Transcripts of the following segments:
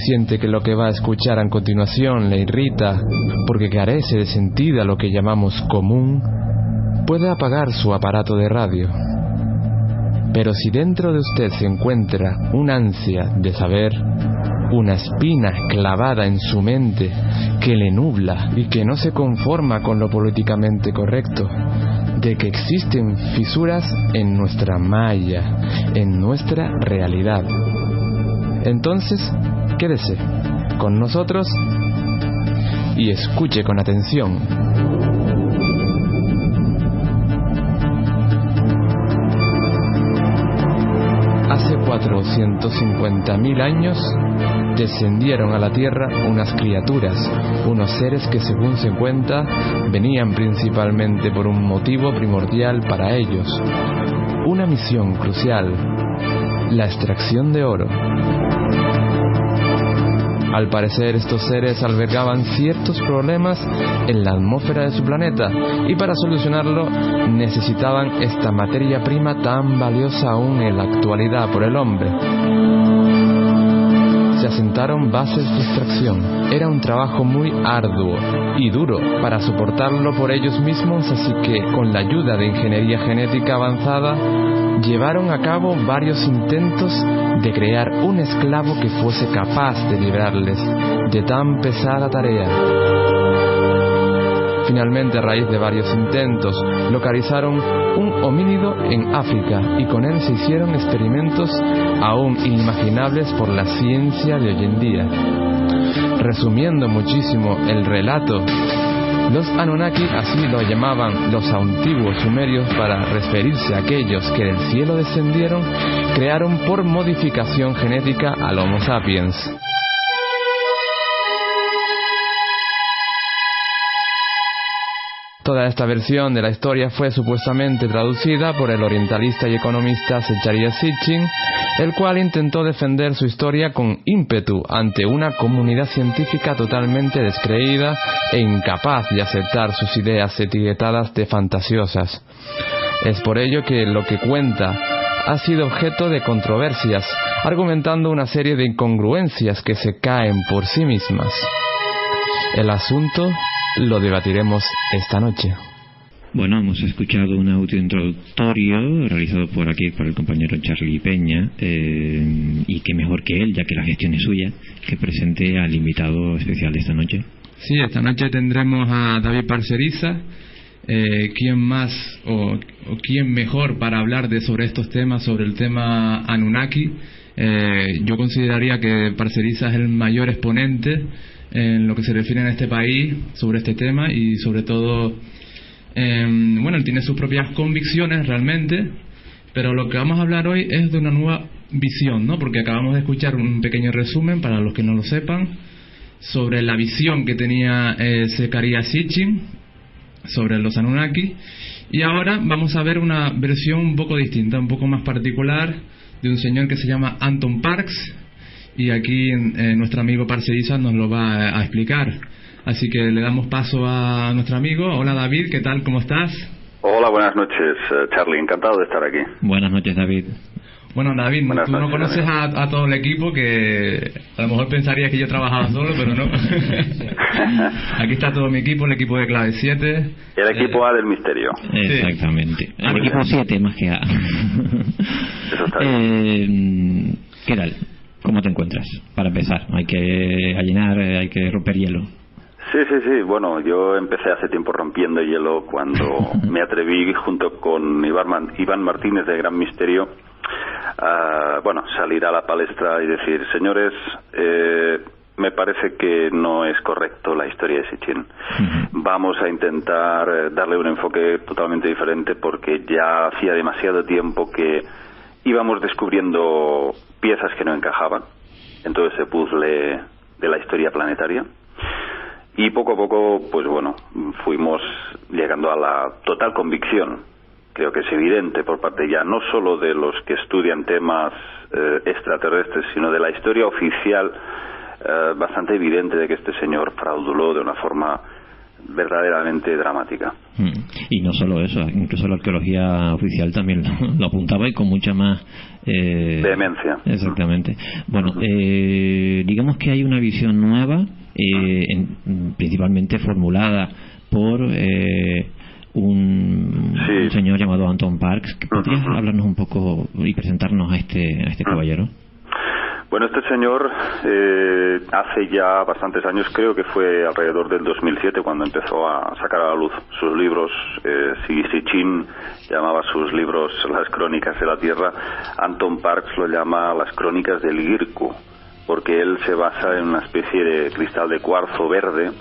siente que lo que va a escuchar a continuación le irrita porque carece de sentido a lo que llamamos común, puede apagar su aparato de radio. Pero si dentro de usted se encuentra una ansia de saber, una espina clavada en su mente que le nubla y que no se conforma con lo políticamente correcto, de que existen fisuras en nuestra malla, en nuestra realidad, entonces quédese con nosotros y escuche con atención. Hace 450.000 años descendieron a la Tierra unas criaturas, unos seres que, según se cuenta, venían principalmente por un motivo primordial para ellos, una misión crucial: la extracción de oro. Al parecer, estos seres albergaban ciertos problemas en la atmósfera de su planeta y para solucionarlo necesitaban esta materia prima tan valiosa aún en la actualidad por el hombre. Se asentaron bases de extracción. Era un trabajo muy arduo y duro para soportarlo por ellos mismos, así que con la ayuda de ingeniería genética avanzada llevaron a cabo varios intentos de crear un esclavo que fuese capaz de librarles de tan pesada tarea. Finalmente, a raíz de varios intentos, localizaron un homínido en África y con él se hicieron experimentos aún inimaginables por la ciencia de hoy en día. Resumiendo muchísimo el relato, los Anunnaki, así lo llamaban los antiguos sumerios para referirse a aquellos que del cielo descendieron, crearon por modificación genética al Homo sapiens. Toda esta versión de la historia fue supuestamente traducida por el orientalista y economista Zecharia Sitchin, el cual intentó defender su historia con ímpetu ante una comunidad científica totalmente descreída e incapaz de aceptar sus ideas etiquetadas de fantasiosas. Es por ello que lo que cuenta ha sido objeto de controversias, argumentando una serie de incongruencias que se caen por sí mismas. El asunto lo debatiremos esta noche. Bueno, hemos escuchado un audio introductorio realizado por aquí por el compañero Charlie Peña, y qué mejor que él, ya que la gestión es suya, que presente al invitado especial de esta noche. Sí, esta noche tendremos a David Parceriza. ¿Quién más o quién mejor para hablar sobre estos temas, sobre el tema Anunnaki? Yo consideraría que Parceriza es el mayor exponente en lo que se refiere en este país sobre este tema y sobre todo, bueno, él tiene sus propias convicciones realmente, pero lo que vamos a hablar hoy es de una nueva visión, ¿no? Porque acabamos de escuchar un pequeño resumen, para los que no lo sepan, sobre la visión que tenía Zecharia Sitchin sobre los Anunnaki, y ahora vamos a ver una versión un poco distinta, un poco más particular, de un señor que se llama Anton Parks, y aquí nuestro amigo Parceriza nos lo va a explicar. Así que le damos paso a nuestro amigo. Hola David, ¿qué tal? ¿Cómo estás? Hola, buenas noches, Charlie, encantado de estar aquí. Buenas noches, David. Bueno, David, tú no conoces a todo el equipo, que a lo mejor pensarías que yo trabajaba solo, pero no. Aquí está todo mi equipo, el equipo de Clave 7. El equipo A del misterio. Exactamente. Sí. El equipo 7 más que A. Eso está bien. ¿Qué tal? ¿Cómo te encuentras? Para empezar, hay que llenar, hay que romper hielo. Sí, bueno, yo empecé hace tiempo rompiendo hielo cuando me atreví junto con Iván Martínez de Gran Misterio a, salir a la palestra y decir, señores, me parece que no es correcto la historia de Sitchin. Vamos a intentar darle un enfoque totalmente diferente, porque ya hacía demasiado tiempo que íbamos descubriendo piezas que no encajaban en todo ese puzzle de la historia planetaria, y poco a poco, pues bueno, fuimos llegando a la total convicción, creo que es evidente por parte ya no solo de los que estudian temas extraterrestres, sino de la historia oficial, bastante evidente, de que este señor frauduló de una forma verdaderamente dramática. Y no solo eso, incluso la arqueología oficial también lo apuntaba, y con mucha más vehemencia. Exactamente. Bueno, digamos que hay una visión nueva, principalmente formulada por un señor llamado Anton Parks. ¿Podrías hablarnos un poco y presentarnos a este caballero? Bueno, este señor hace ya bastantes años, creo que fue alrededor del 2007 cuando empezó a sacar a la luz sus libros. Sitchin llamaba sus libros Las Crónicas de la Tierra. Anton Parks lo llama Las Crónicas del Girku, porque él se basa en una especie de cristal de cuarzo verde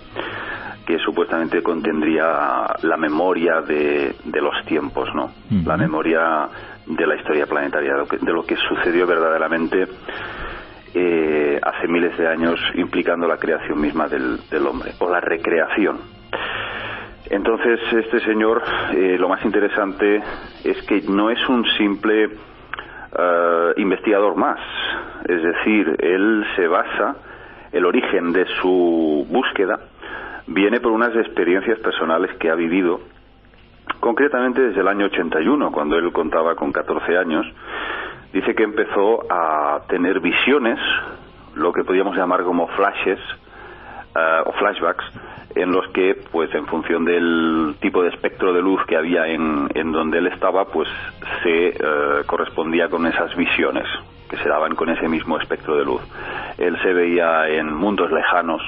que supuestamente contendría la memoria de los tiempos, ¿no? La memoria de la historia planetaria, de lo que sucedió verdaderamente hace miles de años, implicando la creación misma del hombre, o la recreación. Entonces, este señor, lo más interesante es que no es un simple investigador más. Es decir, él se basa, el origen de su búsqueda viene por unas experiencias personales que ha vivido, concretamente desde el año 81, cuando él contaba con 14 años. Dice que empezó a tener visiones, lo que podríamos llamar como flashes o flashbacks, en los que, pues en función del tipo de espectro de luz que había en donde él estaba, pues se correspondía con esas visiones que se daban con ese mismo espectro de luz. Él se veía en mundos lejanos,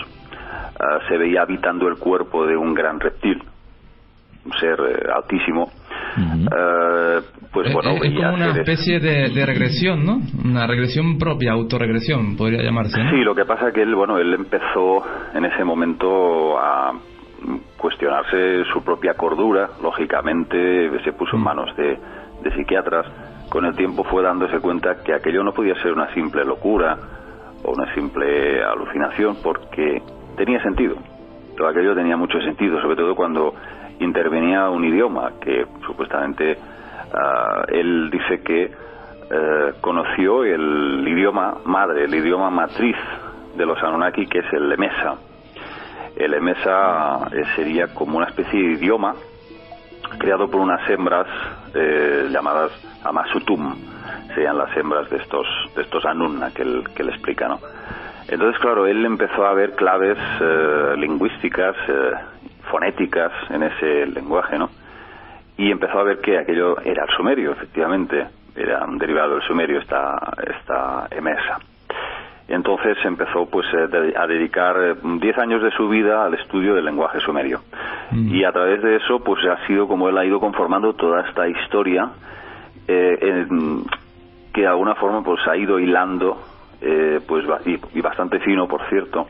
se veía habitando el cuerpo de un gran reptil, un ser altísimo. Pues bueno, es como una especie de regresión, ¿no? Una regresión propia, autorregresión, podría llamarse, ¿no? Sí, lo que pasa es que él empezó en ese momento a cuestionarse su propia cordura. Lógicamente se puso en manos de psiquiatras. Con el tiempo fue dándose cuenta que aquello no podía ser una simple locura o una simple alucinación, porque tenía sentido. Todo aquello tenía mucho sentido, sobre todo cuando intervenía un idioma que supuestamente él dice que conoció el idioma madre, el idioma matriz de los Anunnaki, que es el Lemesa. El Lemesa sería como una especie de idioma creado por unas hembras llamadas Amasutum. Serían las hembras de estos Anunna que él explica, ¿no? Entonces, claro, él empezó a ver claves lingüísticas, fonéticas en ese lenguaje, ¿no? Y empezó a ver que aquello era el sumerio, efectivamente, era un derivado del sumerio, esta emesa. Entonces empezó pues a dedicar 10 años de su vida al estudio del lenguaje sumerio. Y a través de eso pues ha sido como él ha ido conformando toda esta historia que de alguna forma pues ha ido hilando pues y bastante fino, por cierto,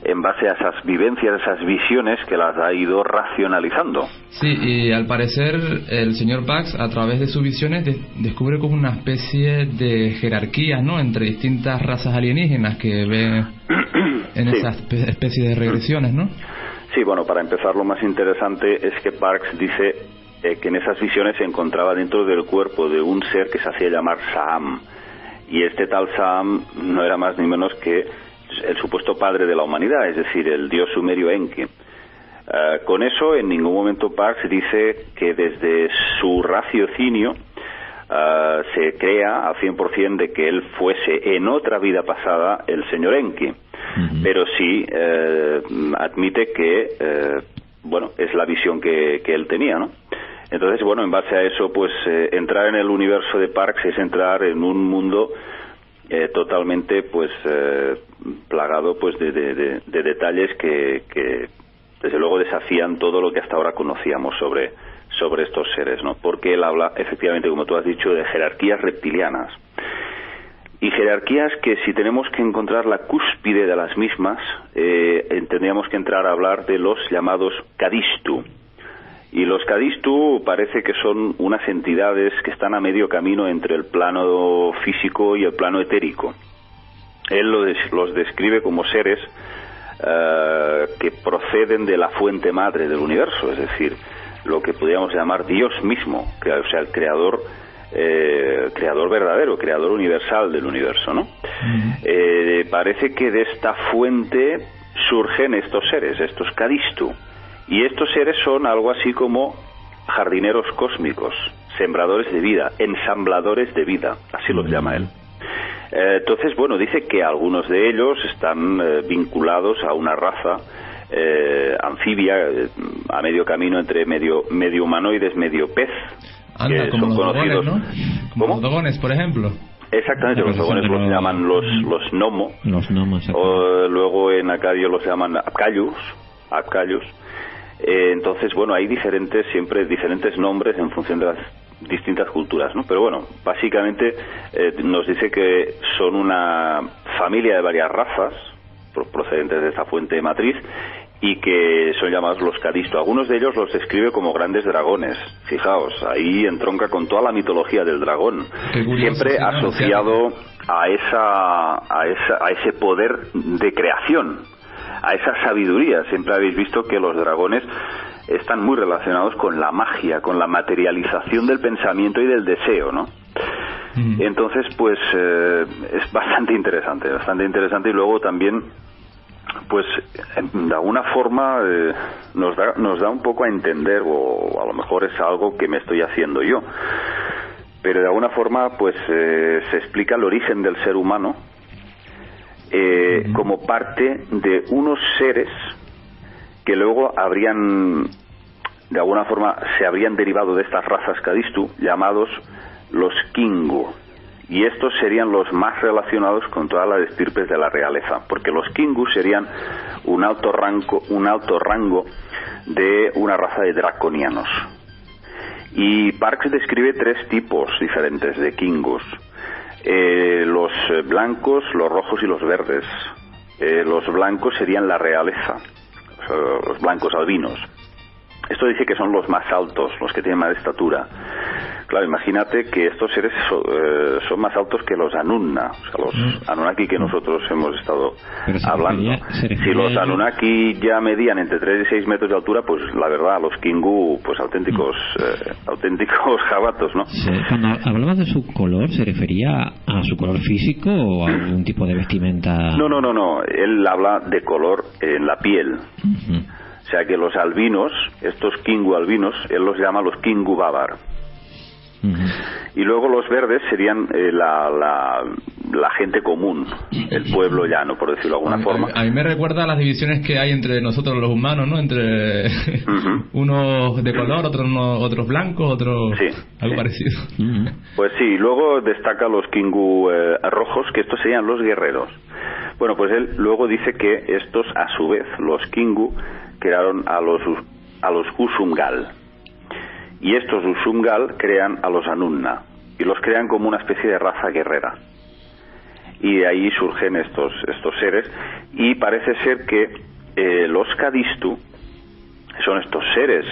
en base a esas vivencias, esas visiones que las ha ido racionalizando. Sí, y al parecer el señor Parks, a través de sus visiones, descubre como una especie de jerarquía, ¿no?, entre distintas razas alienígenas que ve en sí. esas especies de regresiones, ¿no? Sí, bueno, para empezar, lo más interesante es que Parks dice que en esas visiones se encontraba dentro del cuerpo de un ser que se hacía llamar Saam, y este tal Saam no era más ni menos que el supuesto padre de la humanidad, es decir, el dios sumerio Enki. Con eso, en ningún momento Parks dice que desde su raciocinio se crea al 100% de que él fuese en otra vida pasada el señor Enki, pero sí admite que bueno, es la visión que él tenía, ¿no? Entonces, bueno, en base a eso, pues entrar en el universo de Parks es entrar en un mundo totalmente pues plagado pues de detalles que desde luego desafían todo lo que hasta ahora conocíamos sobre estos seres, ¿no? Porque él habla efectivamente, como tú has dicho, de jerarquías reptilianas, y jerarquías que, si tenemos que encontrar la cúspide de las mismas, tendríamos que entrar a hablar de los llamados Kadistu. Y los Kadistu parece que son unas entidades que están a medio camino entre el plano físico y el plano etérico. Él los describe como seres que proceden de la fuente madre del universo, es decir, lo que podríamos llamar Dios mismo, o sea, el creador verdadero, creador universal del universo, ¿no? Parece que de esta fuente surgen estos seres, estos Kadistu. Y estos seres son algo así como jardineros cósmicos, sembradores de vida, ensambladores de vida, así los llama él. Entonces, bueno, dice que algunos de ellos están vinculados a una raza anfibia, a medio camino entre medio humanoides, medio pez. Anda, como son los conocidos. dogones, ¿no? Como los dogones, por ejemplo. Exactamente, los dogones los llaman los gnomo. Los gnomos. O luego en acadio los llaman apcayus. Entonces, bueno, hay siempre diferentes nombres en función de las distintas culturas, ¿no? Pero bueno, básicamente nos dice que son una familia de varias razas procedentes de esta fuente matriz y que son llamados los Cadisto. Algunos de ellos los describe como grandes dragones. Fijaos, ahí entronca con toda la mitología del dragón, siempre asociado a ese poder de creación, a esa sabiduría. Siempre habéis visto que los dragones están muy relacionados con la magia, con la materialización del pensamiento y del deseo, ¿no? Entonces, pues es bastante interesante, y luego también, pues de alguna forma nos da un poco a entender, o a lo mejor es algo que me estoy haciendo yo, pero de alguna forma pues se explica el origen del ser humano como parte de unos seres que luego de alguna forma se habrían derivado de estas razas Cadistu, llamados los Kingu, y estos serían los más relacionados con todas las estirpes de la realeza, porque los Kingu serían un alto rango de una raza de draconianos. Y Parkes describe 3 tipos diferentes de Kingus: los blancos, los rojos y los verdes. Los blancos serían la realeza, los blancos albinos. Esto dice que son los más altos, los que tienen más estatura. Claro, imagínate que estos seres son más altos que los Anunna, o sea, los Anunnaki que nosotros hemos estado hablando. Si los Anunnaki ya medían entre 3 y 6 metros de altura, pues la verdad, los Kingu, pues auténticos jabatos, ¿no? Sí. Cuando hablabas de su color, ¿se refería a su color físico o a algún tipo de vestimenta? No. Él habla de color en la piel. O sea que los albinos, estos Kingu albinos, él los llama los Kingu Babar. Y luego los verdes serían la gente común, el pueblo llano, por decirlo de alguna forma. A mí me recuerda a las divisiones que hay entre nosotros los humanos, ¿no? Entre unos de color, otros blancos, otros algo parecido. Pues sí, luego destaca los Kingu rojos, que estos serían los guerreros. Bueno, pues él luego dice que estos, a su vez, los Kingu, crearon a los Usungal. Y estos Usungal crean a los Anunna, y los crean como una especie de raza guerrera. Y de ahí surgen estos seres, y parece ser que los Cadistu son estos seres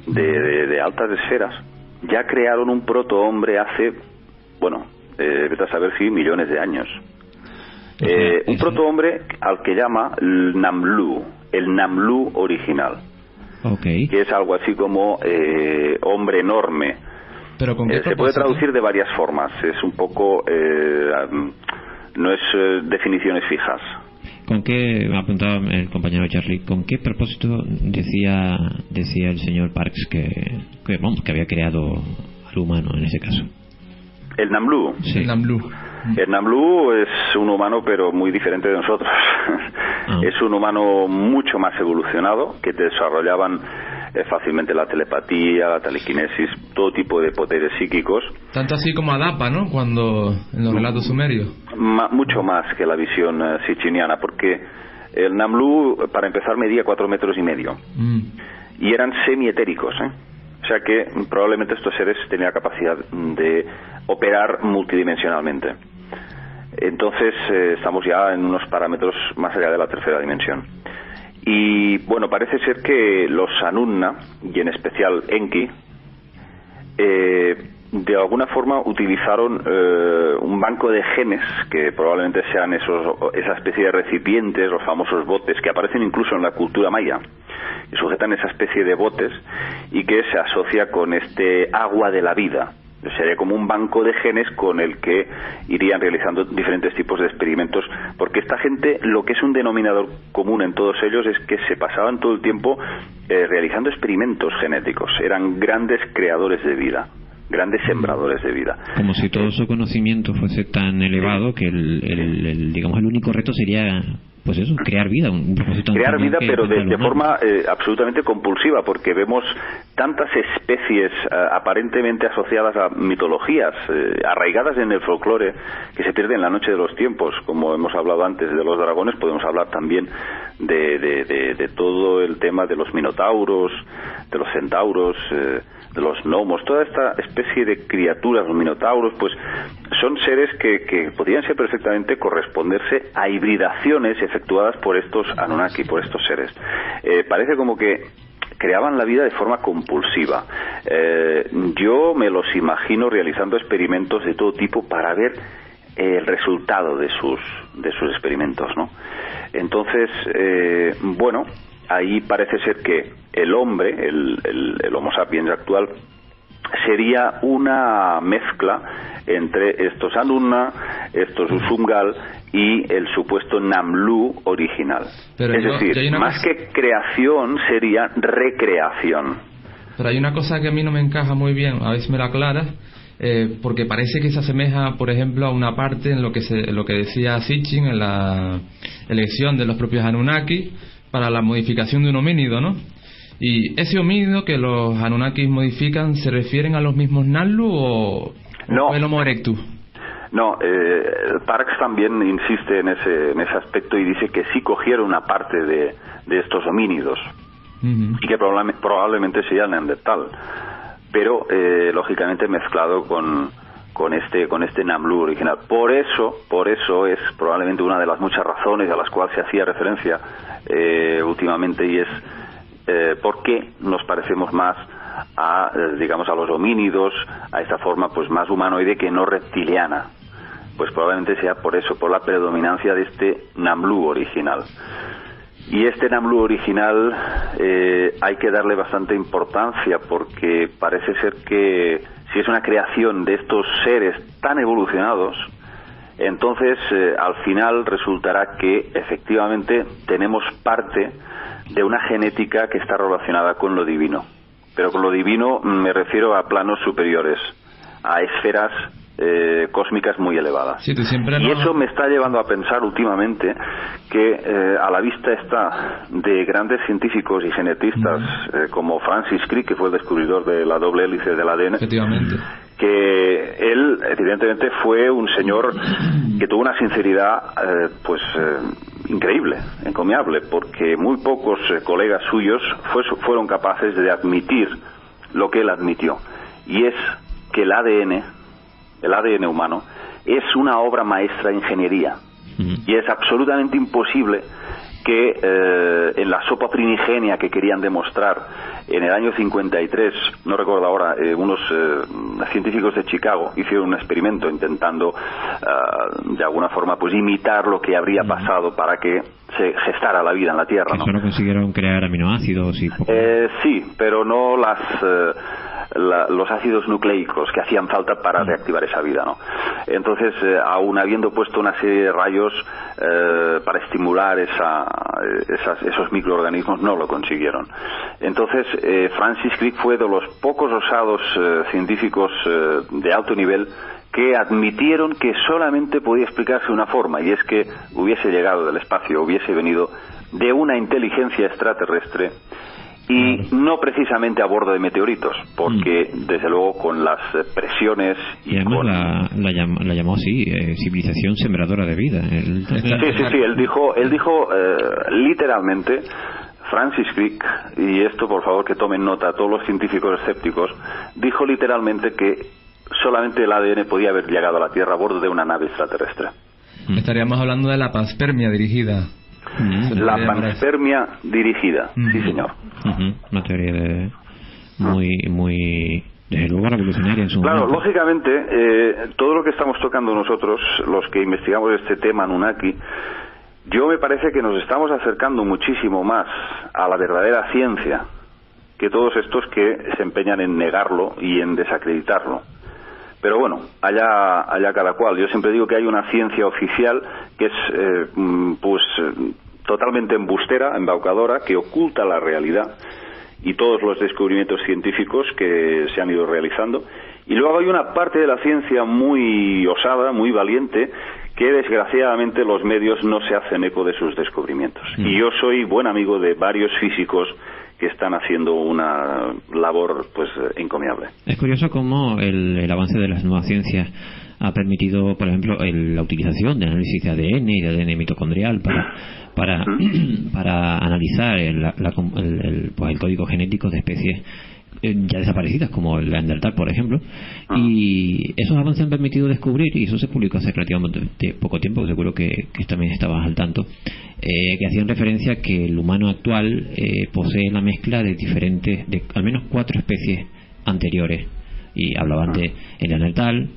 de altas esferas. Ya crearon un protohombre hace, vete a saber si millones de años. Un protohombre al que llama el Namlu original. Que es algo así como hombre enorme. ¿Pero con qué se puede traducir de varias formas, es un poco no es definiciones fijas. ¿Con qué, me apuntaba el compañero Charlie, con qué propósito decía el señor Parkes que había creado al humano en ese caso? El Namlu. Sí. El Namlu es un humano, pero muy diferente de nosotros. Es un humano mucho más evolucionado, que desarrollaban fácilmente la telepatía, la telequinesis, todo tipo de poderes psíquicos. Tanto así como Adapa, ¿no? Cuando en los relatos sumerios. Mucho más que la visión siciliana, porque el Namlu, para empezar, medía 4,5 metros. Y eran semietéricos, O sea que probablemente estos seres tenían la capacidad de operar multidimensionalmente. Entonces estamos ya en unos parámetros más allá de la tercera dimensión. Y bueno, parece ser que los Anunna, y en especial Enki, de alguna forma utilizaron un banco de genes, que probablemente sean esa especie de recipientes, los famosos botes, que aparecen incluso en la cultura maya, que sujetan esa especie de botes y que se asocia con este agua de la vida, Sería como un banco de genes con el que irían realizando diferentes tipos de experimentos, porque esta gente, lo que es un denominador común en todos ellos es que se pasaban todo el tiempo realizando experimentos genéticos. Eran grandes creadores de vida, grandes sembradores de vida. Como si todo su conocimiento fuese tan elevado que digamos el único reto sería, pues eso, crear vida, un propósito. Crear vida, pero de forma absolutamente compulsiva, porque vemos tantas especies aparentemente asociadas a mitologías, arraigadas en el folclore, que se pierden en la noche de los tiempos. Como hemos hablado antes de los dragones, podemos hablar también de todo el tema de los minotauros, de los centauros, de los gnomos, toda esta especie de criaturas, los minotauros, pues son seres que podrían ser perfectamente corresponderse a hibridaciones efectuadas por estos Anunnaki, por estos seres. Parece como que creaban la vida de forma compulsiva. Yo me los imagino realizando experimentos de todo tipo para ver el resultado de sus experimentos, ¿no? Entonces, bueno, ahí parece ser que el hombre, el Homo sapiens actual, sería una mezcla entre estos Anunna, estos Usungal y el supuesto Namlu original. Pero es decir, más que creación sería recreación. Pero hay una cosa que a mí no me encaja muy bien, a ver si me la aclaras, porque parece que se asemeja, por ejemplo, a una parte en lo que decía Sitchin en la elección de los propios Anunnaki para la modificación de un homínido, ¿no? Y ese homínido que los Anunnakis modifican, ¿se refieren a los mismos Namlu o el Homo erectus? No, Parks también insiste en ese aspecto y dice que sí cogieron una parte de estos homínidos, y que probablemente sea neandertal, pero lógicamente mezclado con este Namlu original. Por eso es probablemente una de las muchas razones a las cuales se hacía referencia últimamente, y es por qué nos parecemos más a los homínidos, a esta forma pues más humanoide que no reptiliana. Pues probablemente sea por eso, por la predominancia de este Namlu original. Y este Namlu original hay que darle bastante importancia, porque parece ser que si es una creación de estos seres tan evolucionados, entonces al final resultará que efectivamente tenemos parte de una genética que está relacionada con lo divino. Pero con lo divino me refiero a planos superiores, a esferas cósmicas muy elevadas. Sí, y eso me está llevando a pensar últimamente que a la vista está de grandes científicos y genetistas como Francis Crick, que fue el descubridor de la doble hélice del ADN, efectivamente, que él evidentemente fue un señor que tuvo una sinceridad increíble, encomiable, porque muy pocos colegas suyos fueron capaces de admitir lo que él admitió, y es que el ADN humano es una obra maestra de ingeniería, y es absolutamente imposible que en la sopa primigenia que querían demostrar en el año 53, no recuerdo ahora, unos científicos de Chicago hicieron un experimento intentando de alguna forma pues imitar lo que habría pasado para que se gestara la vida en la Tierra, ¿no? Solo consiguieron crear aminoácidos y poco. Sí, pero no los ácidos nucleicos que hacían falta para reactivar esa vida, ¿no? Entonces, aún habiendo puesto una serie de rayos para estimular esos microorganismos, no lo consiguieron. Entonces, Francis Crick fue de los pocos osados científicos de alto nivel que admitieron que solamente podía explicarse una forma, y es que hubiese llegado del espacio, hubiese venido de una inteligencia extraterrestre, y no precisamente a bordo de meteoritos, porque desde luego con las presiones y además la llamó así, civilización sembradora de vida. Sí, él dijo literalmente, Francis Crick, y esto por favor que tomen nota todos los científicos escépticos, dijo literalmente que solamente el ADN podía haber llegado a la Tierra a bordo de una nave extraterrestre. Estaríamos hablando de la panspermia dirigida. La panspermia dirigida, sí señor. Una teoría muy desde luego revolucionaria en su momento. Claro, lógicamente todo lo que estamos tocando nosotros, los que investigamos este tema Anunnaki, yo me parece que nos estamos acercando muchísimo más a la verdadera ciencia que todos estos que se empeñan en negarlo y en desacreditarlo. Pero bueno, allá cada cual. Yo siempre digo que hay una ciencia oficial que es totalmente embustera, embaucadora, que oculta la realidad y todos los descubrimientos científicos que se han ido realizando. Y luego hay una parte de la ciencia muy osada, muy valiente, que desgraciadamente los medios no se hacen eco de sus descubrimientos. Y yo soy buen amigo de varios físicos que están haciendo una labor pues encomiable. Es curioso cómo el avance de las nuevas ciencias ha permitido, por ejemplo, la utilización de análisis de ADN y de ADN mitocondrial para analizar el código genético de especies ya desaparecidas, como el Neandertal, por ejemplo. Y esos avances han permitido descubrir, y eso se publicó hace relativamente poco tiempo, seguro que también estabas al tanto, que hacían referencia a que el humano actual posee la mezcla de al menos 4 especies anteriores, y hablaban de el Neandertal,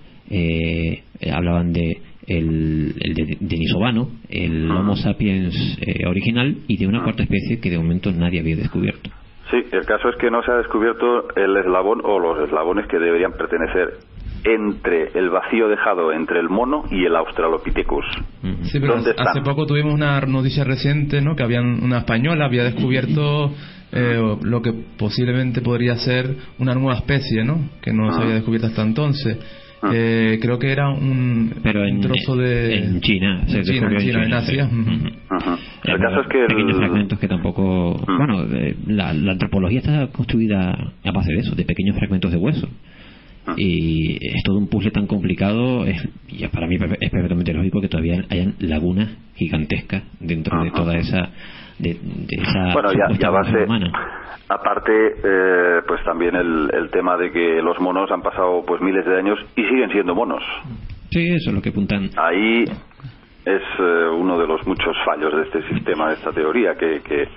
hablaban de el denisovano, el Homo sapiens original, y de una cuarta especie que de momento nadie había descubierto. Sí, el caso es que no se ha descubierto el eslabón o los eslabones que deberían pertenecer entre el vacío dejado entre el mono y el Australopithecus. Sí, pero hace poco tuvimos una noticia reciente, ¿no? Que una española había descubierto lo que posiblemente podría ser una nueva especie, ¿no? Que no se había descubierto hasta entonces. Creo que era un trozo de... En China, en Asia. El caso es que pequeños fragmentos que tampoco... Bueno, la antropología está construida a base de eso, de pequeños fragmentos de hueso. Y es todo un puzzle tan complicado, y para mí es perfectamente lógico que todavía hayan lagunas gigantescas dentro de toda esa... de esa bueno, ya base humana. Aparte, pues también el tema de que los monos han pasado pues miles de años y siguen siendo monos. Sí, eso es lo que apuntan. Ahí es uno de los muchos fallos de este sistema, de esta teoría, que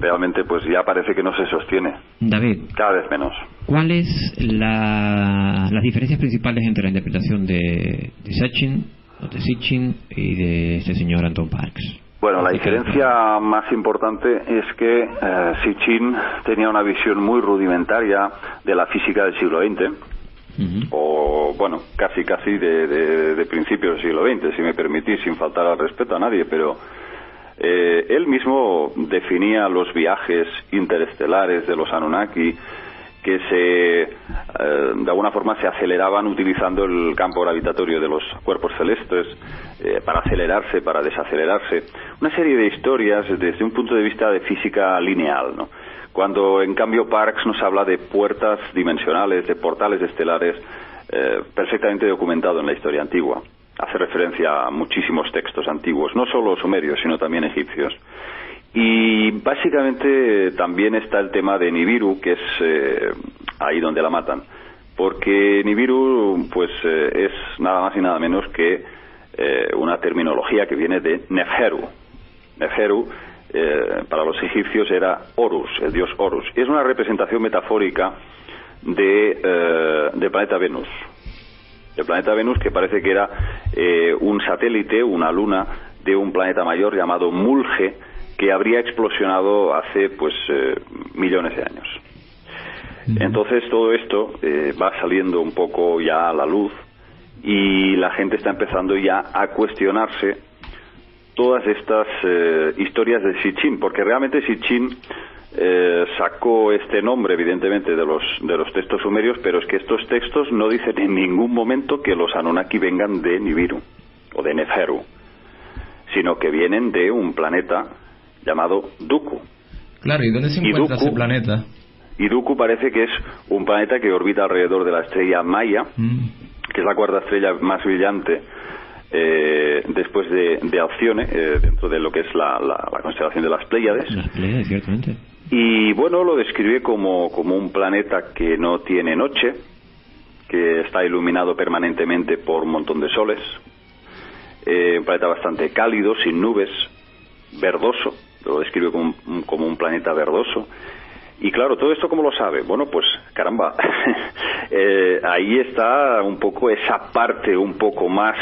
realmente pues ya parece que no se sostiene. David, cada vez menos. ¿Cuáles las diferencias principales entre la interpretación de Sitchin y de este señor Anton Parks? Bueno, la diferencia más importante es que Sitchin tenía una visión muy rudimentaria de la física del siglo XX, o bueno, casi de principios del siglo XX, si me permitís, sin faltar al respeto a nadie, pero él mismo definía los viajes interestelares de los Anunnaki, que de alguna forma se aceleraban utilizando el campo gravitatorio de los cuerpos celestes para acelerarse, para desacelerarse. Una serie de historias desde un punto de vista de física lineal, ¿no? Cuando en cambio Parks nos habla de puertas dimensionales, de portales estelares, perfectamente documentado en la historia antigua. Hace referencia a muchísimos textos antiguos, no solo sumerios, sino también egipcios. Y básicamente también está el tema de Nibiru, que es ahí donde la matan, porque Nibiru pues es nada más y nada menos que una terminología que viene de Neferu. Neferu para los egipcios era Horus, el dios Horus. Es una representación metafórica de planeta Venus. El planeta Venus, que parece que era un satélite, una luna de un planeta mayor llamado Mulge, que habría explosionado hace pues millones de años. Entonces todo esto va saliendo un poco ya a la luz y la gente está empezando ya a cuestionarse todas estas historias de Sitchin, porque realmente Sitchin sacó este nombre evidentemente de los textos sumerios, pero es que estos textos no dicen en ningún momento que los Anunnaki vengan de Nibiru o de Neferu, sino que vienen de un planeta llamado Duku. Claro, ¿y dónde se encuentra ese planeta? Y Duku parece que es un planeta que orbita alrededor de la estrella Maya, que es la cuarta estrella más brillante después de Alcione, dentro de lo que es la constelación de las Pléyades. Las Pléyades, ciertamente. Y bueno, lo describe como un planeta que no tiene noche, que está iluminado permanentemente por un montón de soles, un planeta bastante cálido, sin nubes, verdoso, lo describe como un planeta verdoso. Y claro, todo esto ¿cómo lo sabe? Bueno, pues caramba, ahí está un poco esa parte un poco más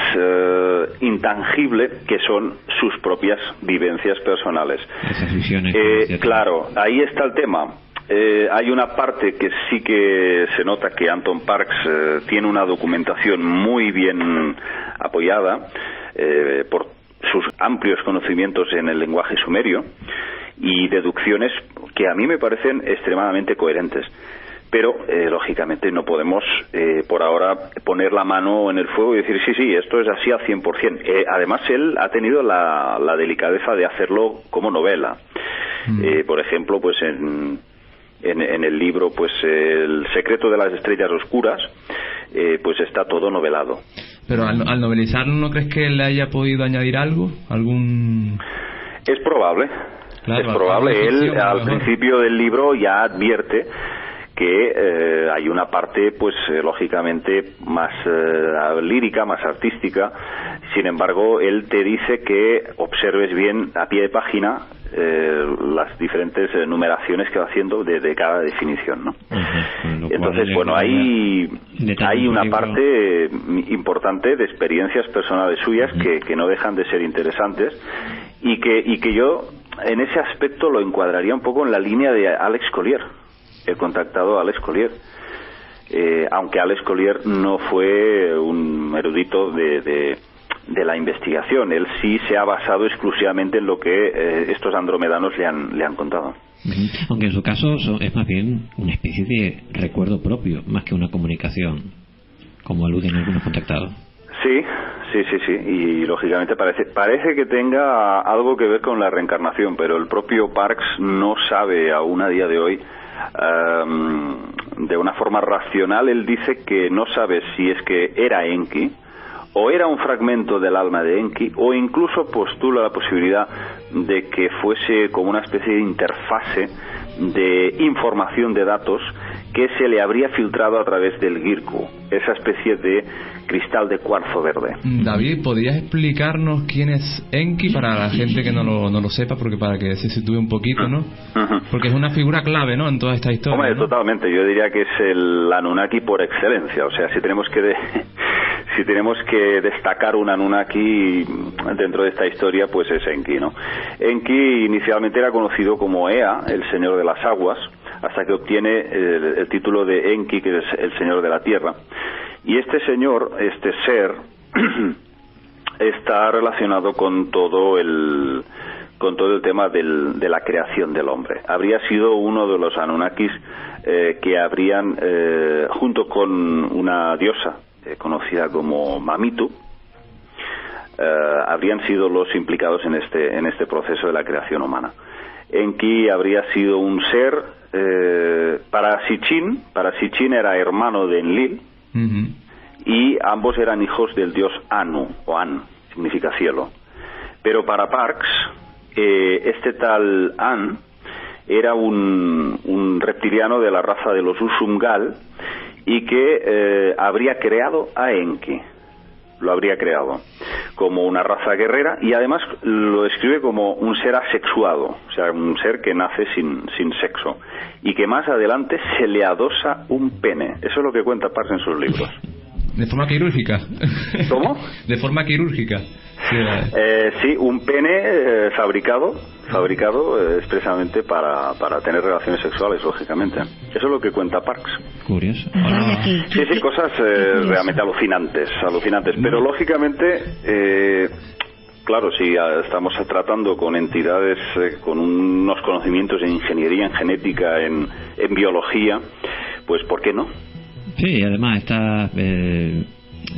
intangible, que son sus propias vivencias personales. Esas visiones. Claro, ahí está el tema. Hay una parte que sí que se nota que Anton Parks tiene una documentación muy bien apoyada por sus amplios conocimientos en el lenguaje sumerio y deducciones que a mí me parecen extremadamente coherentes. Pero, lógicamente, no podemos por ahora poner la mano en el fuego y decir, sí, esto es así al 100%. Además, él ha tenido la delicadeza de hacerlo como novela. Por ejemplo, pues en el libro, pues El secreto de las estrellas oscuras, pues está todo novelado. Pero al novelizarlo, ¿no crees que le haya podido añadir algo? Es probable. Claro, es probable. Él, al principio del libro, ya advierte que hay una parte, pues lógicamente, más lírica, más artística. Sin embargo, él te dice que observes bien a pie de página las diferentes numeraciones que va haciendo de cada definición, ¿no? Entonces, bueno, hay una parte importante de experiencias personales suyas que no dejan de ser interesantes y que yo en ese aspecto lo encuadraría un poco en la línea de Alex Collier. He contactado a Alex Collier, aunque Alex Collier no fue un erudito de la investigación. Él sí se ha basado exclusivamente en lo que estos andromedanos le han contado. Aunque en su caso es más bien una especie de recuerdo propio, más que una comunicación, como aluden algunos contactados. Sí, y lógicamente parece que tenga algo que ver con la reencarnación, pero el propio Parks no sabe aún a día de hoy. De una forma racional, él dice que no sabe si es que era Enki o era un fragmento del alma de Enki, o incluso postula la posibilidad de que fuese como una especie de interfase de información de datos que se le habría filtrado a través del Girku, esa especie de cristal de cuarzo verde. David, ¿podrías explicarnos quién es Enki para la gente que no lo sepa, porque para que se sitúe un poquito, ¿no? Porque es una figura clave, ¿no?, en toda esta historia. Hombre, ¿no? Totalmente. Yo diría que es el Anunnaki por excelencia. O sea, si tenemos que destacar un Anunnaki dentro de esta historia, pues es Enki, ¿no? Enki inicialmente era conocido como Ea, el señor de las aguas, hasta que obtiene el título de Enki, que es el señor de la tierra. Y este señor, este ser, está relacionado con todo el tema de la creación del hombre. Habría sido uno de los Anunnakis que habrían, junto con una diosa conocida como Mamitu, habrían sido los implicados en este proceso de la creación humana. Enki habría sido un ser para Sitchin era hermano de Enlil, y ambos eran hijos del dios Anu, o An, significa cielo. Pero para Parks, este tal An era un reptiliano de la raza de los Usumgal y que habría creado a Enki. Lo habría creado como una raza guerrera, y además lo describe como un ser asexuado, o sea, un ser que nace sin sexo, y que más adelante se le adosa un pene. Eso es lo que cuenta Parks en sus libros. ¿De forma quirúrgica? ¿Cómo? De forma quirúrgica. Sí, un pene fabricado expresamente para tener relaciones sexuales, lógicamente. Eso es lo que cuenta Parks. Curioso. Sí, cosas realmente alucinantes. Pero lógicamente, claro, si estamos tratando con entidades con unos conocimientos en ingeniería, en genética, en biología, pues ¿por qué no? Sí, además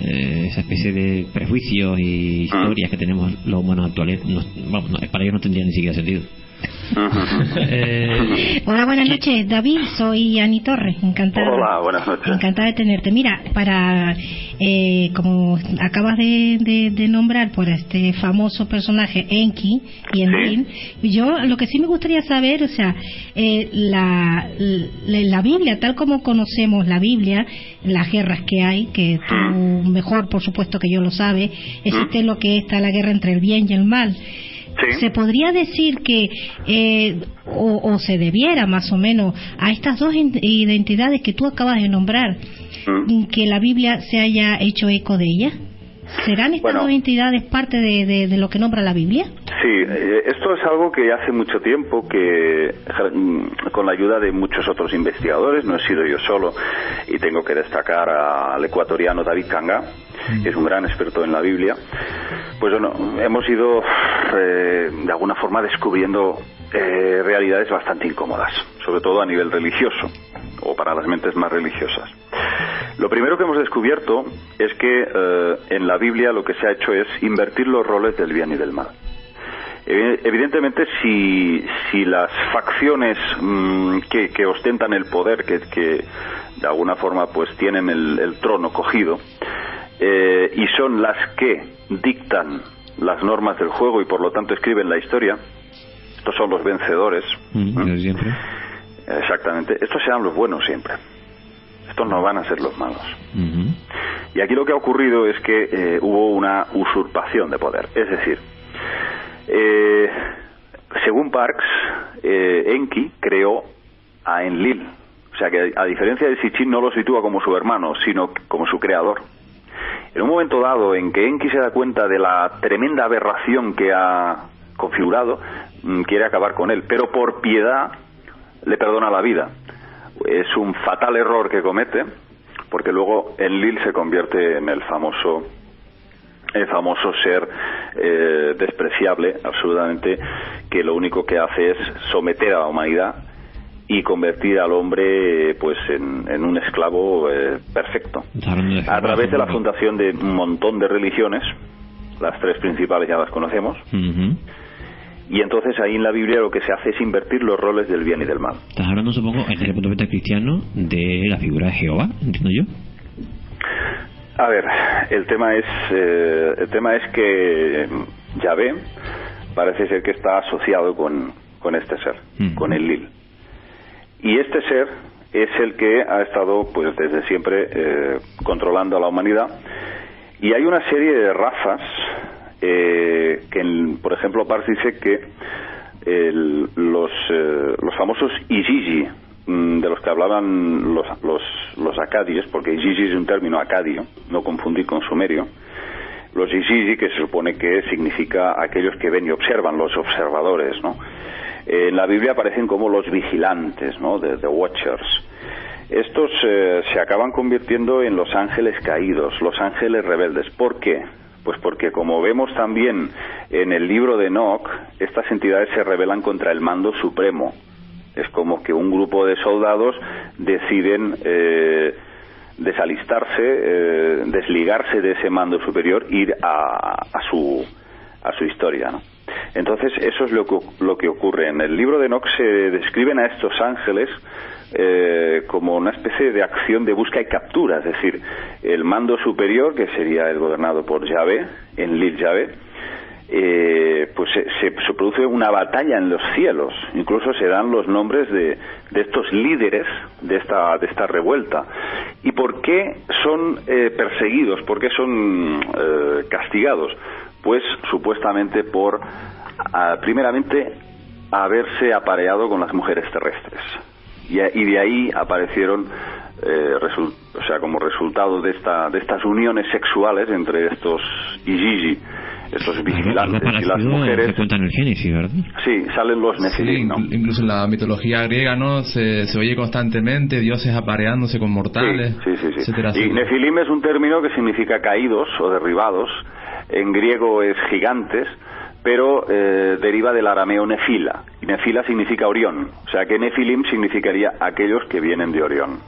esa especie de prejuicios y historias que tenemos los humanos actuales, para ellos no tendría ni siquiera sentido. Hola, buenas noches, David. Soy Ani Torres, encantada. Hola, buenas noches. Encantada de tenerte. Mira, como acabas de nombrar por este famoso personaje Enki y Enlil, yo lo que sí me gustaría saber, o sea, la Biblia, tal como conocemos la Biblia, las guerras que hay, que tú mejor, por supuesto que yo lo sabe, existe lo que está la guerra entre el bien y el mal. Sí. ¿Se podría decir que o se debiera más o menos a estas dos identidades que tú acabas de nombrar, que la Biblia se haya hecho eco de ellas? ¿Serán estas dos entidades parte de lo que nombra la Biblia? Sí, esto es algo que hace mucho tiempo que, con la ayuda de muchos otros investigadores, no he sido yo solo, y tengo que destacar al ecuatoriano David Kanga, que es un gran experto en la Biblia, pues bueno, hemos ido de alguna forma descubriendo realidades bastante incómodas, sobre todo a nivel religioso, o para las mentes más religiosas. Lo primero que hemos descubierto es que en la Biblia lo que se ha hecho es invertir los roles del bien y del mal. Evidentemente, si las facciones que ostentan el poder, que de alguna forma pues tienen el trono cogido, y son las que dictan las normas del juego y por lo tanto escriben la historia, estos son los vencedores. Siempre. Exactamente, estos serán los buenos siempre. Estos no van a ser los malos. Y aquí lo que ha ocurrido es que hubo una usurpación de poder. Es decir, según Parks, Enki creó a Enlil. O sea que a diferencia de Sitchin no lo sitúa como su hermano, sino como su creador. En un momento dado en que Enki se da cuenta de la tremenda aberración que ha configurado, quiere acabar con él, pero por piedad le perdona la vida. Es un fatal error que comete, porque luego Enlil se convierte en el famoso ser despreciable, absolutamente, que lo único que hace es someter a la humanidad y convertir al hombre pues en un esclavo perfecto, a través de la fundación de un montón de religiones. Las tres principales ya las conocemos. Y entonces ahí en la Biblia lo que se hace es invertir los roles del bien y del mal. Estás hablando, supongo, desde el punto de vista cristiano, de la figura de Jehová, entiendo yo. A ver, el tema es que Yahvé parece ser que está asociado con este ser, con Enlil. Y este ser es el que ha estado pues desde siempre controlando a la humanidad. Y hay una serie de razas que, por ejemplo, Parks dice que los famosos Igigi, de los que hablaban los acadios, porque Igigi es un término acadio, no confundir con sumerio. Los Igigi, que se supone que significa aquellos que ven y observan, los observadores, ¿no? En la Biblia aparecen como los vigilantes, ¿no? The Watchers. Estos se acaban convirtiendo en los ángeles caídos, los ángeles rebeldes. ¿Por qué? Pues porque, como vemos también en el libro de Enoch, estas entidades se rebelan contra el mando supremo. Es como que un grupo de soldados deciden desalistarse, desligarse de ese mando superior, ir a su historia, ¿no? Entonces eso es lo que ocurre. En el libro de Enoch se describen a estos ángeles como una especie de acción de búsqueda y captura, es decir, el mando superior, que sería el gobernado por Yahvé, Enlil Yahvé, pues se produce una batalla en los cielos. Incluso se dan los nombres de estos líderes de esta revuelta. ¿Y por qué son perseguidos? ¿Por qué son castigados? Pues supuestamente por primeramente haberse apareado con las mujeres terrestres, y de ahí aparecieron como resultado de estas uniones sexuales entre estos Igigi, estos vigilantes, y las mujeres. Se cuenta en el Génesis, ¿verdad? Sí, salen los Nefilim, ¿no? Incluso en la mitología griega, ¿no? Se oye constantemente dioses apareándose con mortales. Sí. Etcétera. Y Nefilim es un término que significa caídos o derribados. En griego es gigantes, pero deriva del arameo nefila, y nefila significa Orión, o sea que Nefilim significaría aquellos que vienen de Orión.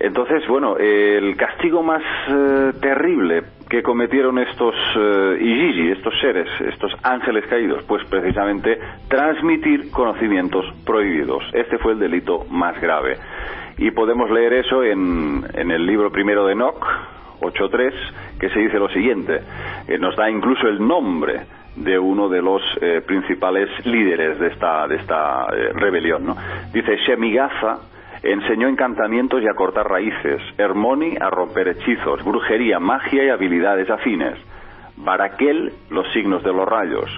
Entonces, bueno, el castigo más terrible que cometieron estos Igigi, estos seres, estos ángeles caídos, pues precisamente transmitir conocimientos prohibidos. Este fue el delito más grave, y podemos leer eso en el libro primero de Enoch 8.3, que se dice lo siguiente. Nos da incluso el nombre de uno de los principales líderes de esta rebelión, ¿no? Dice: Shemigaza enseñó encantamientos y a cortar raíces, Hermoni a romper hechizos, brujería, magia y habilidades afines, Baraquel los signos de los rayos,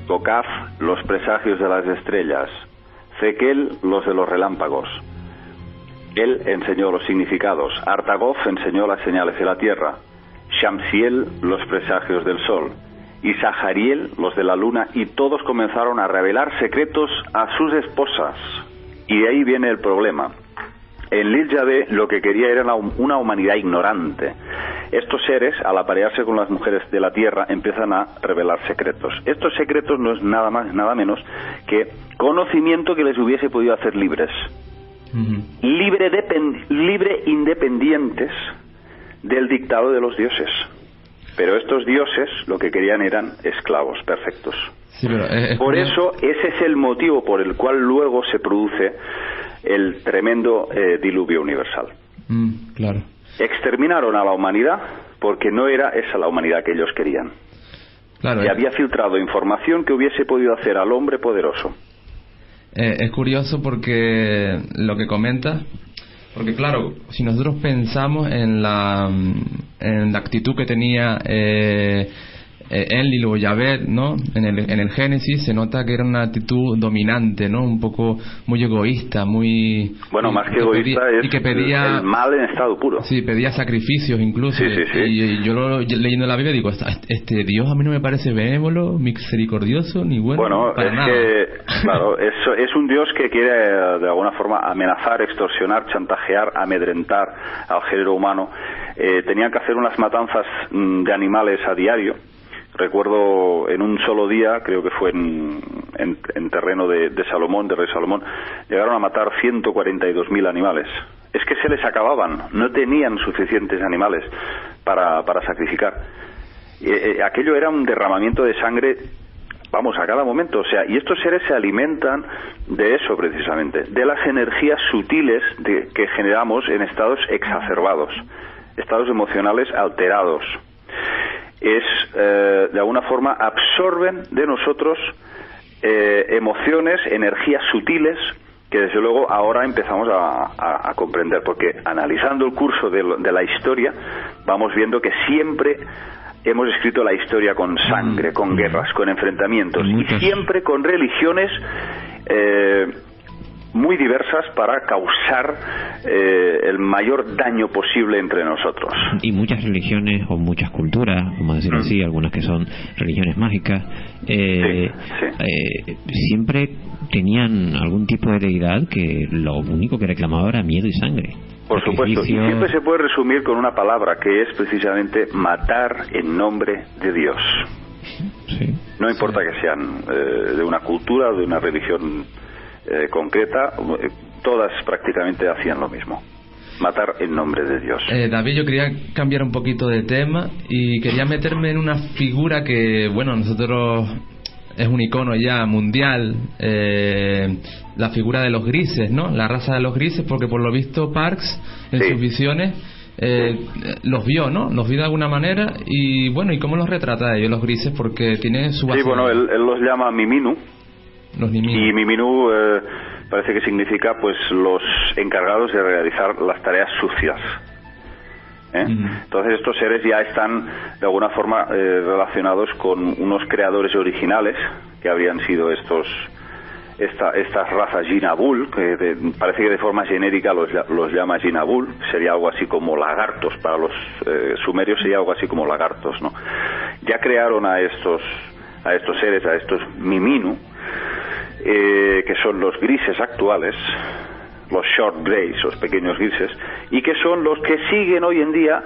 Tocaf los presagios de las estrellas, Zequel los de los relámpagos. Él enseñó los significados, Artagoz enseñó las señales de la tierra, Shamsiel los presagios del sol, y Sahariel los de la luna, y todos comenzaron a revelar secretos a sus esposas. Y de ahí viene el problema. Enlil Yahvé lo que quería era una humanidad ignorante. Estos seres, al aparearse con las mujeres de la tierra, empiezan a revelar secretos. Estos secretos no es nada más, nada menos que conocimiento que les hubiese podido hacer libres. Libre independientes del dictado de los dioses. Pero estos dioses lo que querían eran esclavos perfectos. Sí, pero por eso, ese es el motivo por el cual luego se produce el tremendo diluvio universal. Claro. Exterminaron a la humanidad porque no era esa la humanidad que ellos querían. Claro, y había filtrado información que hubiese podido hacer al hombre poderoso. Es curioso porque lo que comenta, porque claro, si nosotros pensamos en la actitud que tenía Enlil o Yahvé, ¿no? En el Génesis se nota que era una actitud dominante, ¿no? Un poco muy egoísta, muy... Bueno, más que egoísta pedía, el mal en estado puro. Sí, pedía sacrificios incluso. Sí. Y yo leyendo la Biblia digo, este Dios a mí no me parece benévolo, misericordioso, ni bueno. Bueno, para nada. Que, claro, es un Dios que quiere de alguna forma amenazar, extorsionar, chantajear, amedrentar al género humano. Tenían que hacer unas matanzas de animales a diario. Recuerdo en un solo día, creo que fue en terreno de Salomón, de rey Salomón, llegaron a matar 142.000 animales. Es que se les acababan, no tenían suficientes animales para sacrificar. Aquello era un derramamiento de sangre, vamos, a cada momento. O sea, y estos seres se alimentan de eso precisamente, de las energías sutiles que generamos en estados exacerbados, estados emocionales alterados. De alguna forma absorben de nosotros emociones, energías sutiles que desde luego ahora empezamos a comprender, porque analizando el curso de la historia vamos viendo que siempre hemos escrito la historia con sangre, con guerras, con enfrentamientos y siempre con religiones muy diversas para causar el mayor daño posible entre nosotros. Y muchas religiones o muchas culturas, vamos a decirlo así, algunas que son religiones mágicas, siempre tenían algún tipo de deidad que lo único que reclamaba era miedo y sangre. Por supuesto, y siempre se puede resumir con una palabra que es precisamente matar en nombre de Dios. Sí. No importa que sean de una cultura o de una religión concreta, todas prácticamente hacían lo mismo: matar en nombre de Dios. David, yo quería cambiar un poquito de tema y quería meterme en una figura que, bueno, nosotros es un icono ya mundial, la figura de los grises, ¿no? La raza de los grises, porque por lo visto Parks en sus visiones los vio, ¿no? Los vio de alguna manera. Y bueno, ¿y cómo los retrata ellos, los grises? Porque tiene su base. Sí, bueno, él los llama Miminu. Los Niminu. Y Miminu parece que significa pues los encargados de realizar las tareas sucias. Entonces estos seres ya están de alguna forma relacionados con unos creadores originales que habrían sido estas razas Jinabul, que parece que de forma genérica los llama Jinabul. Sería algo así como lagartos, para los sumerios sería algo así como lagartos, ¿no? Ya crearon a estos seres, a estos Miminu, que son los grises actuales, los short greys, los pequeños grises, y que son los que siguen hoy en día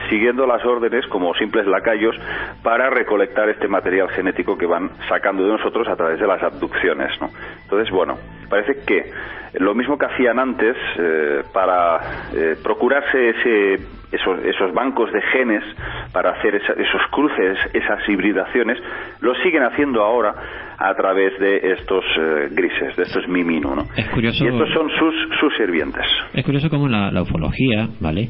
siguiendo las órdenes como simples lacayos para recolectar este material genético que van sacando de nosotros a través de las abducciones, ¿no? Entonces, bueno, parece que lo mismo que hacían antes para procurarse esos bancos de genes para hacer esos cruces, esas hibridaciones, lo siguen haciendo ahora a través de estos grises, de estos Miminu, ¿no? Es curioso, y estos son sus sirvientes. Es curioso cómo la ufología, ¿vale?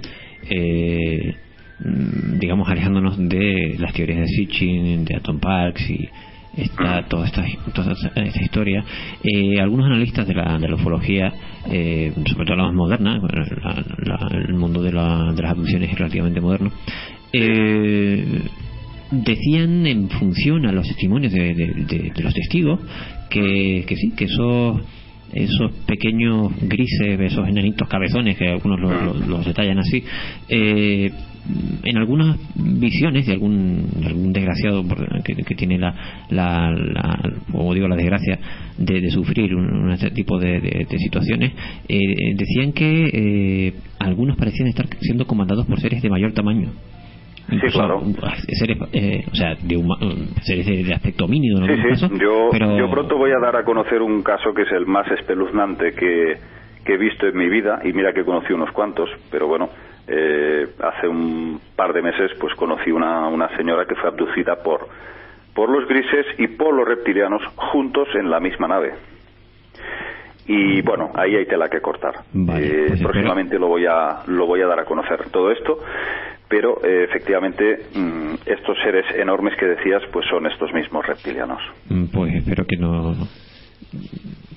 Digamos, alejándonos de las teorías de Sitchin, de Anton Parks y toda esta historia, algunos analistas de la ufología, sobre todo la más moderna, el mundo de las abducciones es relativamente moderno, decían en función a los testimonios de los testigos que sí, que esos pequeños grises, esos enanitos cabezones, que algunos los detallan así, en algunas visiones de algún desgraciado que tiene como digo, la desgracia de sufrir este tipo de situaciones, decían que algunos parecían estar siendo comandados por seres de mayor tamaño. Incluso, sí, claro. Seres, seres de aspecto homínido en algunos casos. Yo pronto voy a dar a conocer un caso que es el más espeluznante que he visto en mi vida, y mira que conocí unos cuantos, pero bueno, hace un par de meses pues conocí una señora que fue abducida por los grises y por los reptilianos juntos en la misma nave. Y bueno, ahí hay tela que cortar. Vale, pues próximamente lo voy a dar a conocer todo esto, pero efectivamente estos seres enormes que decías pues son estos mismos reptilianos. Pues espero que no,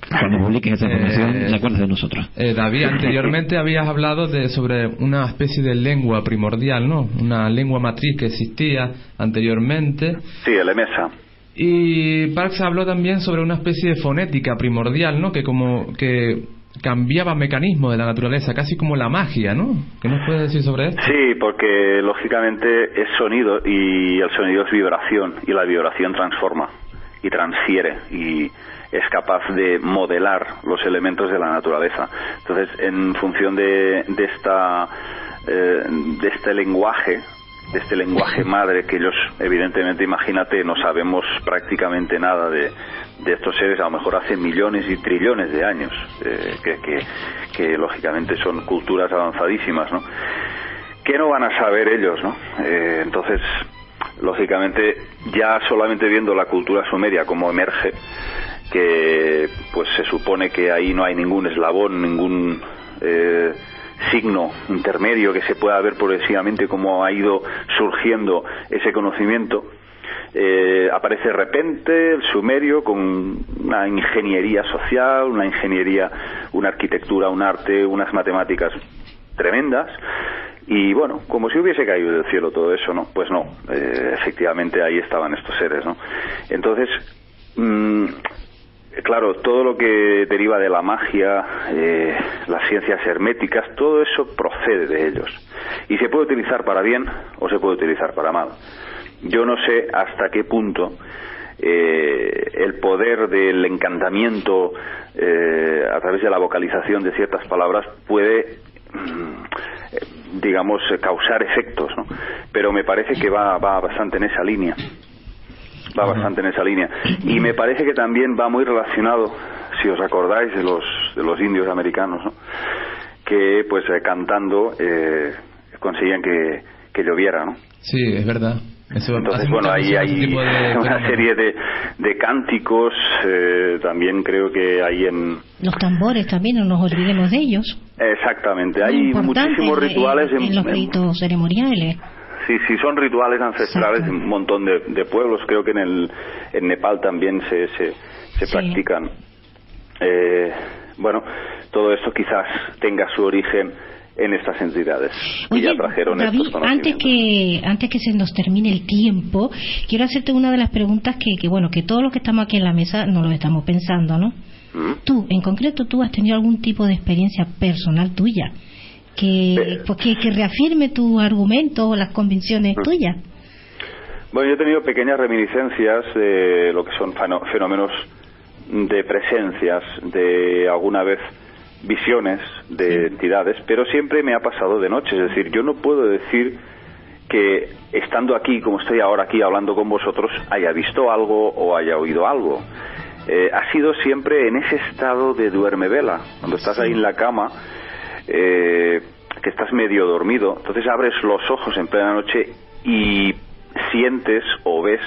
cuando publiques esa información te acuerdes de nosotros. David, anteriormente habías hablado sobre una especie de lengua primordial, ¿no? Una lengua matriz que existía anteriormente. Sí, el Emesa. Y Parks habló también sobre una especie de fonética primordial, ¿no? Que cambiaba mecanismos de la naturaleza, casi como la magia, ¿no? ¿Qué nos puedes decir sobre esto? Sí, porque lógicamente es sonido, y el sonido es vibración, y la vibración transforma y transfiere y es capaz de modelar los elementos de la naturaleza. Entonces, en función de este lenguaje madre, que ellos evidentemente, imagínate, no sabemos prácticamente nada de estos seres, a lo mejor hace millones y trillones de años, que lógicamente son culturas avanzadísimas, ¿no? ¿Qué no van a saber ellos, no? Entonces, lógicamente, ya solamente viendo la cultura sumeria como emerge, que pues se supone que ahí no hay ningún eslabón, ningún signo intermedio que se pueda ver progresivamente cómo ha ido surgiendo ese conocimiento. Aparece de repente el sumerio con una ingeniería social, una arquitectura, un arte, unas matemáticas tremendas, y bueno, como si hubiese caído del cielo todo eso, ¿no? Pues no, efectivamente ahí estaban estos seres, ¿no? Entonces, claro, todo lo que deriva de la magia, las ciencias herméticas, todo eso procede de ellos, y se puede utilizar para bien o se puede utilizar para mal. Yo no sé hasta qué punto el poder del encantamiento a través de la vocalización de ciertas palabras puede, digamos, causar efectos, ¿no? Pero me parece que va bastante en esa línea. Y me parece que también va muy relacionado, si os acordáis, de los indios americanos, ¿no? Que pues cantando conseguían que lloviera, ¿no? Sí, es verdad. Entonces, bueno, ahí hay una serie de cánticos, también creo que hay en... Los tambores también, no nos olvidemos de ellos. Exactamente, hay muchísimos rituales en los ritos ceremoniales. Sí, son rituales ancestrales. Exacto. En un montón de pueblos, creo que en Nepal también se practican. Bueno, todo esto quizás tenga su origen en estas entidades. Oye, que ya trajeron David, estos conocimientos. antes que se nos termine el tiempo, quiero hacerte una de las preguntas que todos los que estamos aquí en la mesa nos lo estamos pensando, ¿no? Tú, en concreto, ¿tú has tenido algún tipo de experiencia personal tuya que reafirme tus argumentos o las convicciones tuyas? Bueno, yo he tenido pequeñas reminiscencias de lo que son fenómenos de presencias, de alguna vez visiones de entidades, pero siempre me ha pasado de noche. Es decir, yo no puedo decir que estando aquí, como estoy ahora aquí hablando con vosotros, haya visto algo o haya oído algo. Ha sido siempre en ese estado de duerme-vela, cuando estás ahí en la cama, que estás medio dormido, entonces abres los ojos en plena noche y sientes o ves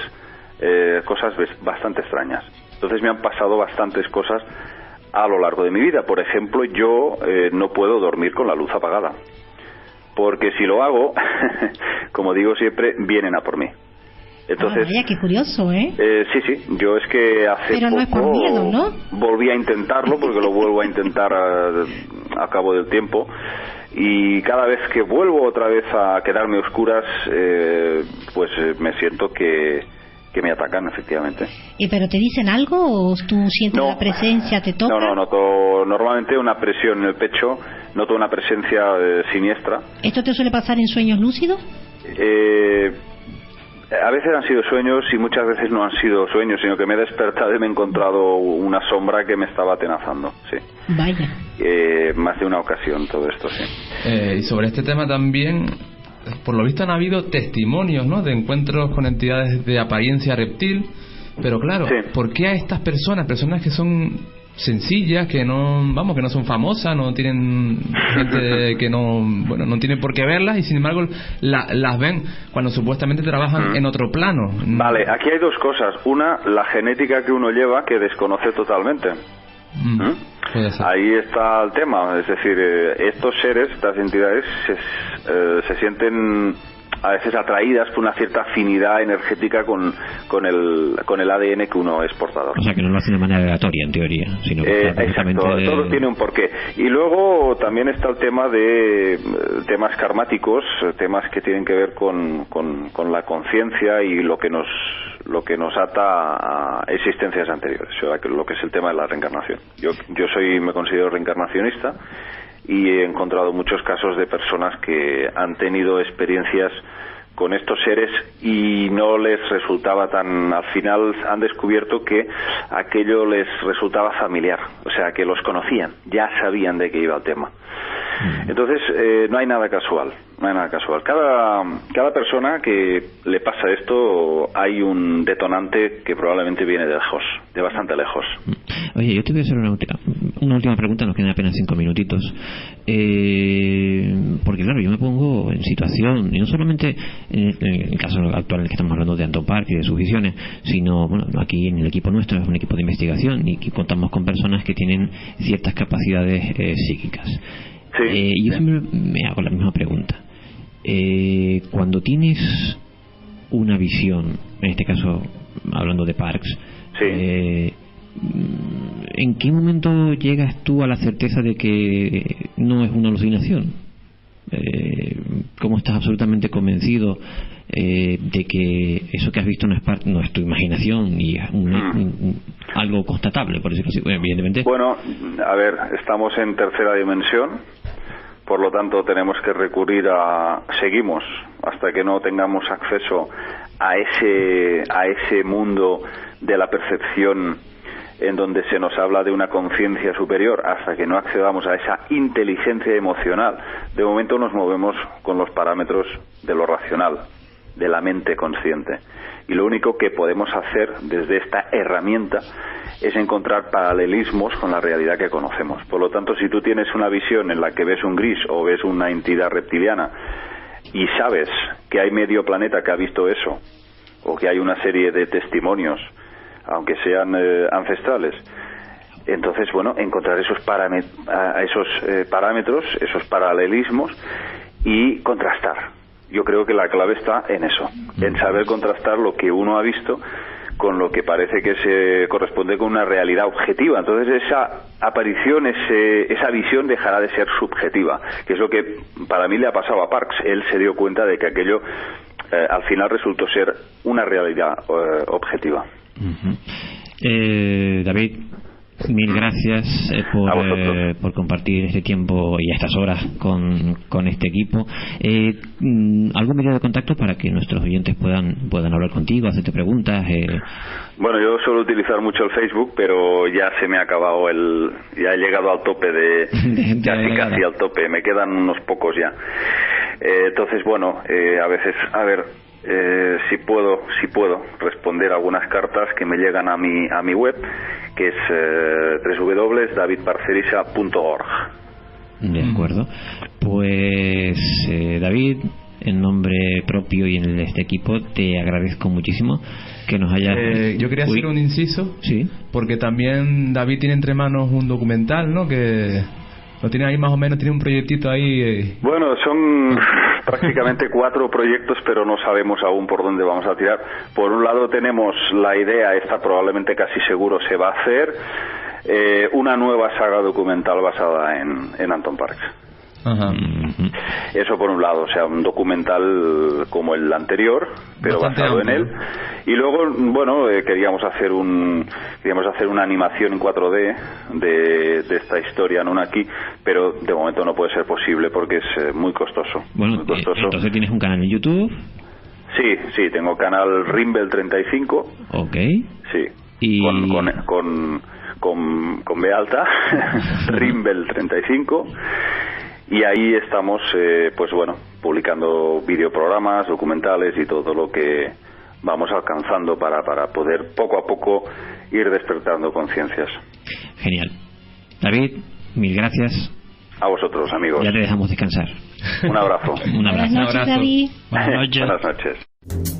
cosas bastante extrañas. Entonces me han pasado bastantes cosas a lo largo de mi vida. Por ejemplo, yo no puedo dormir con la luz apagada, porque si lo hago, como digo siempre, vienen a por mí. Entonces, vaya, qué curioso, ¿eh? Sí, yo es que hace Pero poco no es por miedo, ¿no? Volví a intentarlo, porque lo vuelvo a intentar a cabo del tiempo, y cada vez que vuelvo otra vez a quedarme a oscuras, pues me siento que me atacan, efectivamente. ¿Pero te dicen algo o tú sientes la presencia, te toca? No, noto normalmente una presión en el pecho, noto una presencia siniestra. ¿Esto te suele pasar en sueños lúcidos? A veces han sido sueños y muchas veces no han sido sueños, sino que me he despertado y me he encontrado una sombra que me estaba atenazando, sí. Vaya. Más de una ocasión todo esto, sí. Y sobre este tema también, por lo visto han habido testimonios, ¿no?, de encuentros con entidades de apariencia reptil, pero claro, sí. ¿Por qué a estas personas que son sencillas, que no son famosas, no tienen gente que no tienen por qué verlas, y sin embargo las ven cuando supuestamente trabajan en otro plano? Vale, aquí hay dos cosas. Una, la genética que uno lleva, que desconoce totalmente. Ahí está el tema. Es decir, estos seres, estas entidades se sienten a veces atraídas por una cierta afinidad energética con el ADN que uno es portador. O sea, que no lo hacen de manera aleatoria, en teoría, sino que exacto, todo tiene un porqué. Y luego también está el tema de temas karmáticos, temas que tienen que ver con la conciencia y lo que nos ata a existencias anteriores, o sea, lo que es el tema de la reencarnación. Yo me considero reencarnacionista, y he encontrado muchos casos de personas que han tenido experiencias con estos seres y no les resultaba al final han descubierto que aquello les resultaba familiar, o sea, que los conocían, ya sabían de qué iba el tema. Entonces, no hay nada casual. Cada persona que le pasa esto, hay un detonante que probablemente viene de lejos, de bastante lejos. Oye, yo te voy a hacer una última pregunta, nos quedan apenas 5 minutitos. Porque claro, yo me pongo en situación, y no solamente en el caso actual en el que estamos hablando de Anton Park y de sus visiones, sino, bueno, aquí en el equipo nuestro es un equipo de investigación y que contamos con personas que tienen ciertas capacidades psíquicas. Sí. Yo siempre me hago la misma pregunta. Cuando tienes una visión, en este caso hablando de Parks, sí. ¿En qué momento llegas tú a la certeza de que no es una alucinación? ¿Cómo estás absolutamente convencido de que eso que has visto no es tu imaginación y es algo constatable, por decirlo así? Bueno, evidentemente. Bueno, a ver, estamos en tercera dimensión, por lo tanto tenemos que seguimos hasta que no tengamos acceso a ese mundo de la percepción en donde se nos habla de una conciencia superior, hasta que no accedamos a esa inteligencia emocional. De momento nos movemos con los parámetros de lo racional, de la mente consciente. Y lo único que podemos hacer desde esta herramienta es encontrar paralelismos con la realidad que conocemos. Por lo tanto, si tú tienes una visión en la que ves un gris o ves una entidad reptiliana y sabes que hay medio planeta que ha visto eso, o que hay una serie de testimonios, aunque sean ancestrales, entonces, bueno, encontrar esos parámetros, esos paralelismos y contrastar. Yo creo que la clave está en eso, en saber contrastar lo que uno ha visto con lo que parece que se corresponde con una realidad objetiva. Entonces esa aparición, esa visión dejará de ser subjetiva, que es lo que para mí le ha pasado a Parks. Él se dio cuenta de que aquello al final resultó ser una realidad objetiva. David, mil gracias por compartir este tiempo y estas horas con este equipo. ¿Algún medio de contacto para que nuestros oyentes puedan hablar contigo, hacerte preguntas? Bueno, yo suelo utilizar mucho el Facebook, pero ya se me ha acabado ya he llegado al tope de casi al tope, me quedan unos pocos ya. Entonces, bueno, a veces, si puedo responder algunas cartas que me llegan a mi web, que es www.davidparcerisa.org. De acuerdo. Pues David, en nombre propio y en este equipo, te agradezco muchísimo que nos hayas... yo quería hacer un inciso, sí, porque también David tiene entre manos un documental, ¿no?, que lo tiene ahí más o menos, tiene un proyectito ahí. Bueno, son prácticamente 4 proyectos, pero no sabemos aún por dónde vamos a tirar. Por un lado tenemos la idea, esta probablemente casi seguro se va a hacer, una nueva saga documental basada en Anton Parks. Ajá. Eso por un lado, o sea, un documental como el anterior, pero bastante basado amplio. en él. Y luego, bueno, queríamos hacer una animación en 4D de esta historia Anunnaki, pero de momento no puede ser posible porque es muy costoso. Bueno, muy costoso. entonces tienes un canal en YouTube. Sí, tengo canal Rimbel 35. Ok. Sí. Y... Con B alta, Rimbel 35. Y ahí estamos, pues bueno, publicando videoprogramas, documentales y todo lo que vamos alcanzando para poder poco a poco ir despertando conciencias. Genial. David, mil gracias. A vosotros, amigos. Ya te dejamos descansar. Un abrazo. Un abrazo. Buenas noches, David. Buenas noches. Buenas noches.